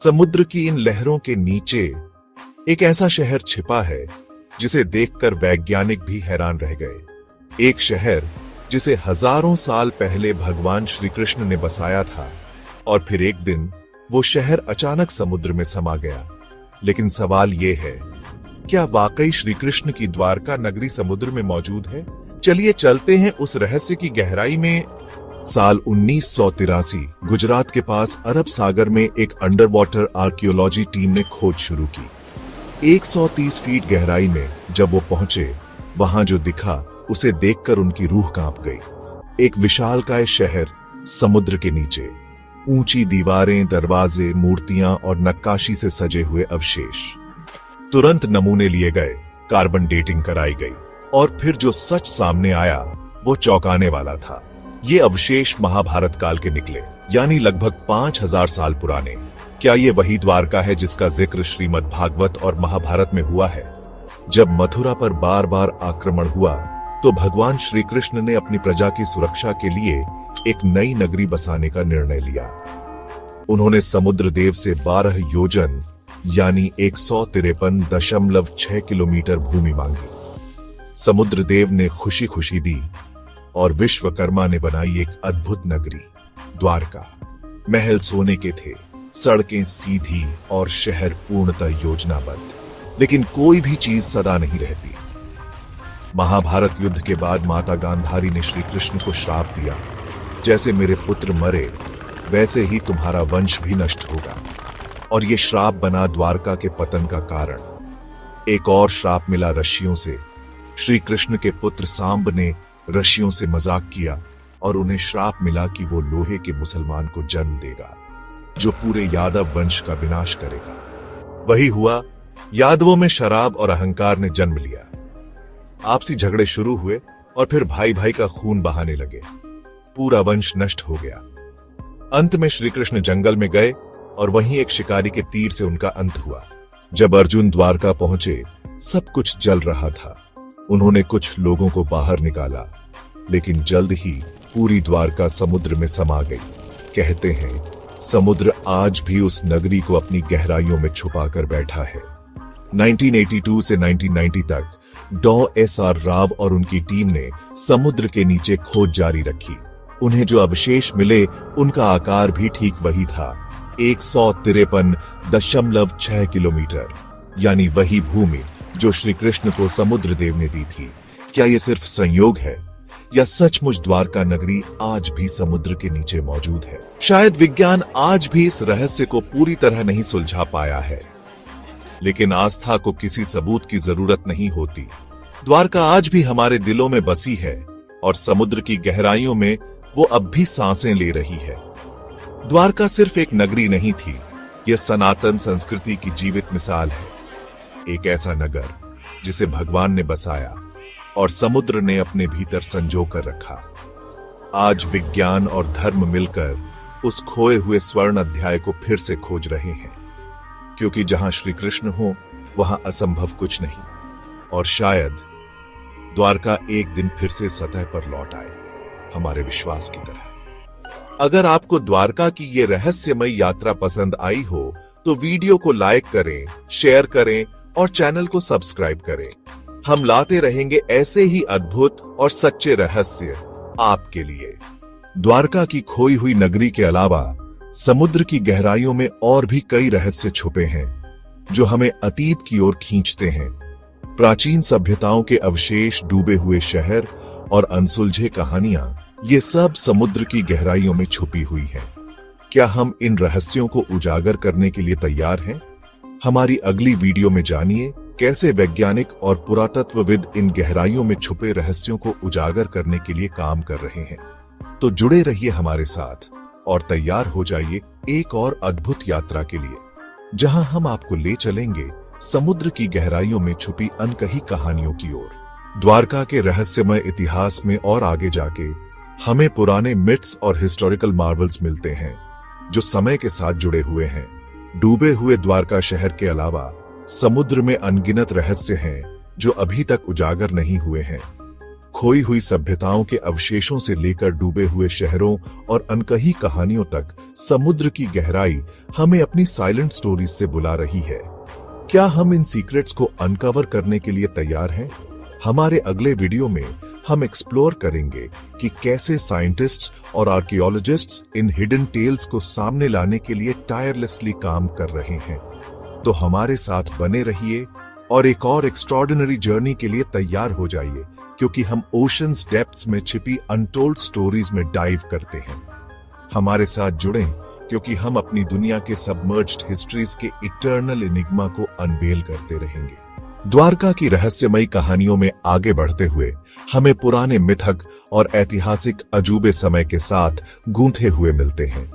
समुद्र की इन लहरों के नीचे एक ऐसा शहर छिपा है जिसे देखकर वैज्ञानिक भी हैरान रह गए। एक शहर जिसे हजारों साल पहले भगवान श्री कृष्ण ने बसाया था और फिर एक दिन वो शहर अचानक समुद्र में समा गया। लेकिन सवाल ये है, क्या वाकई श्री कृष्ण की द्वारका नगरी समुद्र में मौजूद है? चलिए चलते हैं उस रहस्य की गहराई में। साल 1983 गुजरात के पास अरब सागर में एक अंडर वाटर आर्कियोलॉजी टीम ने खोज शुरू की। 130 फीट गहराई में जब वो पहुंचे, वहां जो दिखा उसे देखकर उनकी रूह कांप गई। एक विशालकाय शहर समुद्र के नीचे, ऊंची दीवारें, दरवाजे, मूर्तियां और नक्काशी से सजे हुए अवशेष। तुरंत नमूने लिए गए, कार्बन डेटिंग कराई गई और फिर जो सच सामने आया वो चौंकाने वाला था। ये अवशेष महाभारत काल के निकले, यानी लगभग 5000 साल पुराने। क्या ये वही द्वारका है जिसका जिक्र श्रीमद् भागवत और महाभारत में हुआ है? जब मथुरा पर बार बार आक्रमण हुआ तो भगवान श्री कृष्ण ने अपनी प्रजा की सुरक्षा के लिए एक नई नगरी बसाने का निर्णय लिया। उन्होंने समुद्र देव से 12 योजन यानी 153.6 किलोमीटर भूमि मांगी। समुद्र देव ने खुशी खुशी दी और विश्वकर्मा ने बनाई एक अद्भुत नगरी द्वारका। महल सोने के थे, सड़कें सीधी और शहर पूर्णतः योजनाबद्ध। लेकिन कोई भी चीज सदा नहीं रहती। महाभारत युद्ध के बाद माता गांधारी ने श्री कृष्ण को श्राप दिया, जैसे मेरे पुत्र मरे वैसे ही तुम्हारा वंश भी नष्ट होगा। और ये श्राप बना द्वारका के पतन का कारण। एक और श्राप मिला ऋषियों से। श्री कृष्ण के पुत्र सांब ने ऋषियों से मजाक किया और उन्हें श्राप मिला कि वो लोहे के मुसलमान को जन्म देगा, जो पूरे यादव वंश का विनाश करेगा। वही हुआ। यादवों में शराब और अहंकार ने जन्म लिया। आपसी झगड़े शुरू हुए और फिर भाई भाई का खून बहाने लगे। पूरा वंश नष्ट हो गया। अंत में श्री कृष्ण जंगल में गए और वहीं एक शिकारी के तीर से उनका अंत हुआ। जब अर्जुन द्वारका पहुंचे, सब कुछ जल रहा था। उन्होंने कुछ लोगों को बाहर निकाला, लेकिन जल्द ही पूरी द्वारका समुद्र में समा गई। कहते हैं समुद्र आज भी उस नगरी को अपनी गहराइयों में छुपा कर बैठा है। 1982 से 1990 तक डॉ.एस.आर. राव और उनकी टीम ने समुद्र के नीचे खोज जारी रखी। उन्हें जो अवशेष मिले उनका आकार भी ठीक वही था, 153.6 किलोमीटर, यानी वही भूमि जो श्री कृष्ण को समुद्र देव ने दी थी। क्या ये सिर्फ संयोग है या सचमुच द्वारका नगरी आज भी समुद्र के नीचे मौजूद है? शायद विज्ञान आज भी इस रहस्य को पूरी तरह नहीं सुलझा पाया है, लेकिन आस्था को किसी सबूत की जरूरत नहीं होती। द्वारका आज भी हमारे दिलों में बसी है और समुद्र की गहराइयों में वो अब भी सांसें ले रही है। द्वारका सिर्फ एक नगरी नहीं थी, यह सनातन संस्कृति की जीवित मिसाल है। एक ऐसा नगर जिसे भगवान ने बसाया और समुद्र ने अपने भीतर संजो कर रखा। आज विज्ञान और धर्म मिलकर उस खोए हुए स्वर्ण अध्याय को फिर से खोज रहे हैं, क्योंकि जहां श्री कृष्ण हो वहां असंभव कुछ नहीं। और शायद द्वारका एक दिन फिर से सतह पर लौट आए, हमारे विश्वास की तरह। अगर आपको द्वारका की ये रहस्यमय यात्रा पसंद आई हो तो वीडियो को लाइक करें, शेयर करें और चैनल को सब्सक्राइब करें। हम लाते रहेंगे ऐसे ही अद्भुत और सच्चे रहस्य आपके लिए। द्वारका की खोई हुई नगरी के अलावा समुद्र की गहराइयों में और भी कई रहस्य छुपे हैं जो हमें अतीत की ओर खींचते हैं। प्राचीन सभ्यताओं के अवशेष, डूबे हुए शहर और अनसुलझे कहानियां, ये सब समुद्र की गहराइयों में छुपी हुई हैं। क्या हम इन रहस्यों को उजागर करने के लिए तैयार हैं? हमारी अगली वीडियो में जानिए कैसे वैज्ञानिक और पुरातत्वविद इन गहराइयों में छुपे रहस्यों को उजागर करने के लिए काम कर रहे हैं। तो जुड़े रहिए हमारे साथ और तैयार हो जाइए एक और अद्भुत यात्रा के लिए, जहां हम आपको ले चलेंगे समुद्र की गहराइयों में छुपी अनकही कहानियों की ओर। द्वारका के रहस्यमय इतिहास में और आगे जाके हमें पुराने मिथ्स और हिस्टोरिकल मार्वल्स मिलते हैं जो समय के साथ जुड़े हुए हैं। डूबे हुए द्वारका शहर के अलावा समुद्र में अनगिनत रहस्य हैं जो अभी तक उजागर नहीं हुए हैं। खोई हुई सभ्यताओं के अवशेषों से लेकर डूबे हुए शहरों और अनकही कहानियों तक समुद्र की गहराई हमें अपनी साइलेंट स्टोरीज से बुला रही है। क्या हम इन सीक्रेट्स को अनकवर करने के लिए तैयार हैं? हमारे अगले वीडियो में हम एक्सप्लोर करेंगे कि कैसे साइंटिस्ट्स और आर्कियोलॉजिस्ट्स इन हिडन टेल्स को सामने लाने के लिए टायरलेसली काम कर रहे हैं। तो हमारे साथ बने रहिए और एक और एक्स्ट्रॉर्डिनरी जर्नी के लिए तैयार हो जाइए, क्योंकि हम ओशंस डेप्थ्स में छिपी अनटोल्ड स्टोरीज में डाइव करते हैं। हमारे साथ जुड़ें, क्योंकि हम अपनी दुनिया के सबमर्ज्ड हिस्ट्रीज के इटर्नल एनिग्मा को अनवेल करते रहेंगे। द्वारका की रहस्यमयी कहानियों में आगे बढ़ते हुए हमें पुराने मिथक और ऐतिहासिक अजूबे समय के साथ गूंथे हुए मिलते हैं।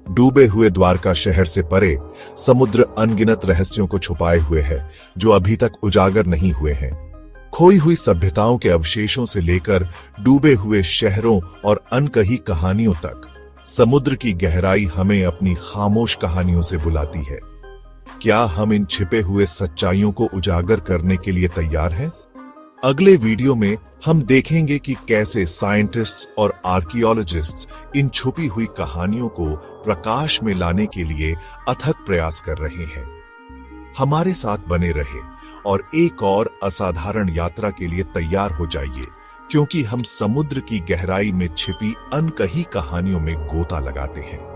डूबे हुए द्वारका शहर से परे समुद्र अनगिनत रहस्यों को छुपाए हुए है, जो अभी तक उजागर नहीं हुए हैं। खोई हुई सभ्यताओं के अवशेषों से लेकर डूबे हुए शहरों और अनकही कहानियों तक समुद्र की गहराई हमें अपनी खामोश कहानियों से बुलाती है। क्या हम इन छिपे हुए सच्चाइयों को उजागर करने के लिए तैयार हैं? अगले वीडियो में हम देखेंगे कि कैसे साइंटिस्ट्स और आर्कियोलॉजिस्ट्स इन छुपी हुई कहानियों को प्रकाश में लाने के लिए अथक प्रयास कर रहे हैं। हमारे साथ बने रहे और एक और असाधारण यात्रा के लिए तैयार हो जाइए, क्योंकि हम समुद्र की गहराई में छिपी अनकही कहानियों में गोता लगाते हैं।